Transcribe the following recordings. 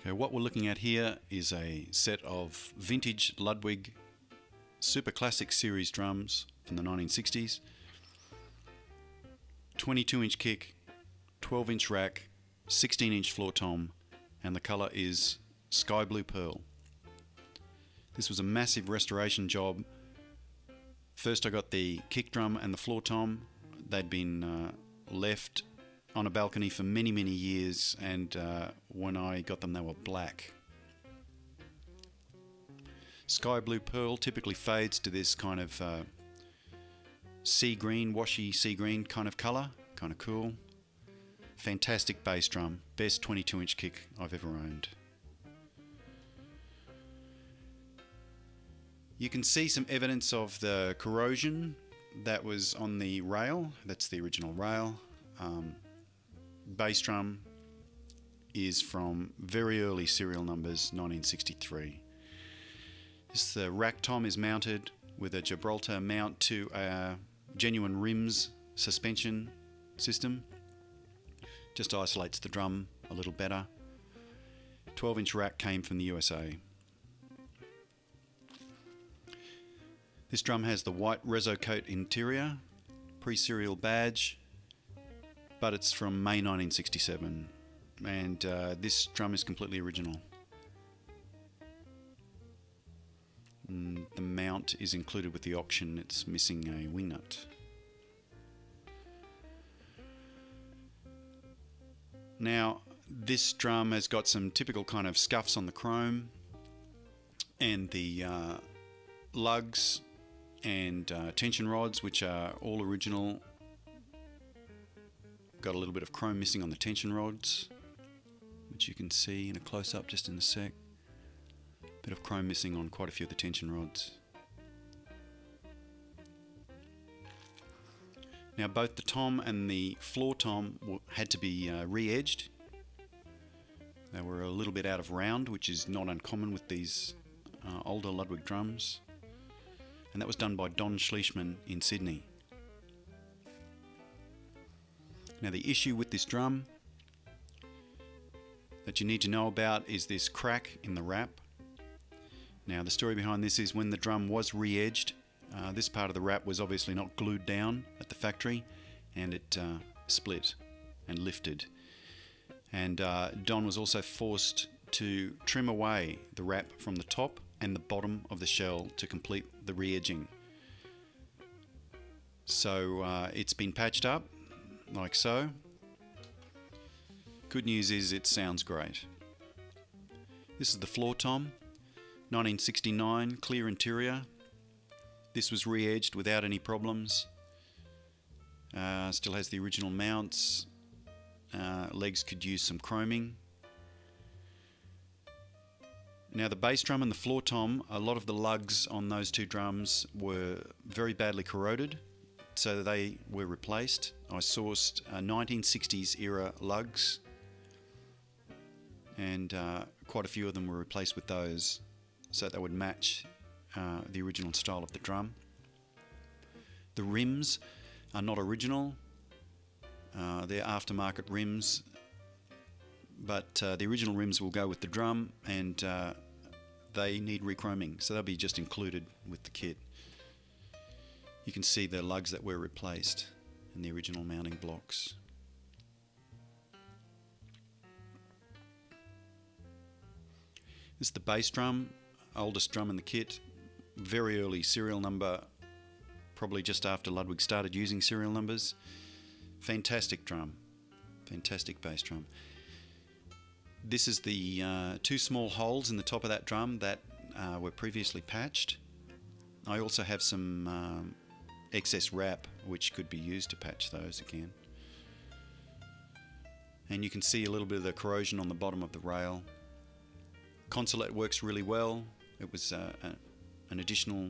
Okay, what we're looking at here is a set of vintage Ludwig Super Classic series drums from the 1960s. 22-inch kick, 12-inch rack, 16-inch floor tom, and the colour is sky blue pearl. This was a massive restoration job. First I got the kick drum and the floor tom. They'd been left on a balcony for many years, and when I got them they were black. Sky blue pearl typically fades to this kind of sea green, washy sea green kind of colour, kind of cool. Fantastic bass drum, best 22-inch kick I've ever owned. You can see some evidence of the corrosion that was on the rail. That's the original rail. Bass drum is from very early serial numbers, 1963. This rack tom is mounted with a Gibraltar mount to a genuine rims suspension system. Just isolates the drum a little better. 12-inch rack came from the USA. This drum has the white Reso coat interior, pre-serial badge, but it's from May 1967, and this drum is completely original. The mount is included with the auction, it's missing a wing nut. Now, this drum has got some typical kind of scuffs on the chrome, and the lugs and tension rods, which are all original. Got a little bit of chrome missing on the tension rods, which you can see in a close-up just in a sec. Bit of chrome missing on quite a few of the tension rods. Now both the tom and the floor tom had to be re-edged. They were a little bit out of round, which is not uncommon with these older Ludwig drums. And that was done by Don Schliessman in Sydney. Now the issue with this drum that you need to know about is this crack in the wrap. Now the story behind this is when the drum was re-edged, this part of the wrap was obviously not glued down at the factory, and it split and lifted. And Don was also forced to trim away the wrap from the top and the bottom of the shell to complete the re-edging. So it's been patched up like so. Good news is it sounds great. This is the floor tom, 1969, clear interior. This was re-edged without any problems. Still has the original mounts. Legs could use some chroming. Now the bass drum and the floor tom, a lot of the lugs on those two drums were very badly corroded, so they were replaced. I sourced 1960s era lugs, and quite a few of them were replaced with those so that they would match the original style of the drum. The rims are not original, they're aftermarket rims, but the original rims will go with the drum, and they need rechroming, so they'll be just included with the kit. You can see the lugs that were replaced and the original mounting blocks. This is the bass drum, oldest drum in the kit, very early serial number, probably just after Ludwig started using serial numbers. Fantastic drum, fantastic bass drum. This is the two small holes in the top of that drum that were previously patched. I also have some excess wrap which could be used to patch those again. And you can see a little bit of the corrosion on the bottom of the rail. Consolette works really well. It was an additional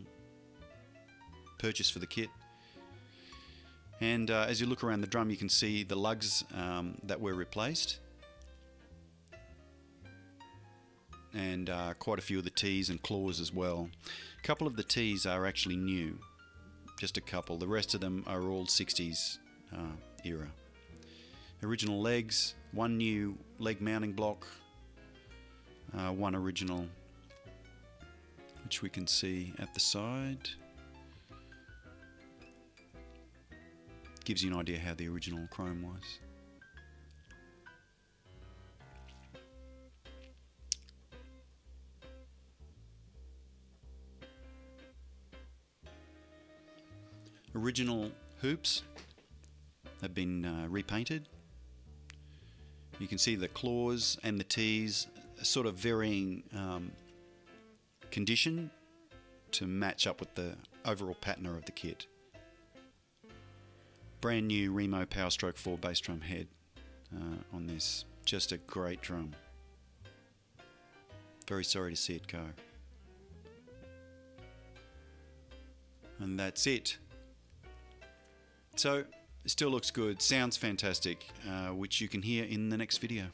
purchase for the kit. And as you look around the drum, you can see the lugs that were replaced, and quite a few of the T's and claws as well. A couple of the T's are actually new, just a couple. The rest of them are all 60s era. Original legs, one new leg mounting block, one original, which we can see at the side. Gives you an idea how the original chrome was. Original hoops have been repainted. You can see the claws and the T's sort of varying condition to match up with the overall pattern of the kit. Brand new Remo Powerstroke 4 bass drum head on this. Just a great drum. Very sorry to see it go. And that's it. So, it still looks good, sounds fantastic, which you can hear in the next video.